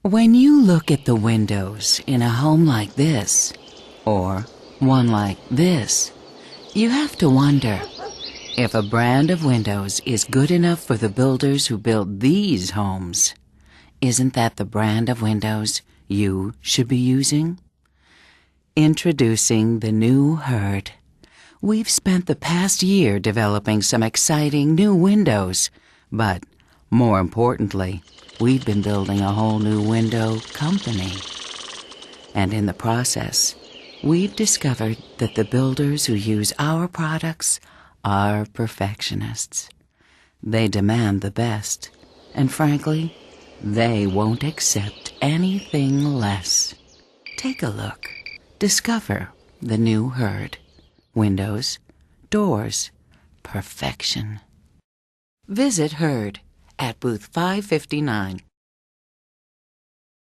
When you look at the windows in a home like this, or one like this, you have to wonder if a brand of windows is good enough for the builders who built these homes. Isn't that the brand of windows you should be using? Introducing the new Hurd. We've spent the past year developing some exciting new windows, but more importantly, we've been building a whole new window company. And in the process, we've discovered that the builders who use our products are perfectionists. They demand the best, and frankly, they won't accept anything less. Take a look. Discover the new Hurd. Windows, doors, perfection. Visit Hurd at booth 559.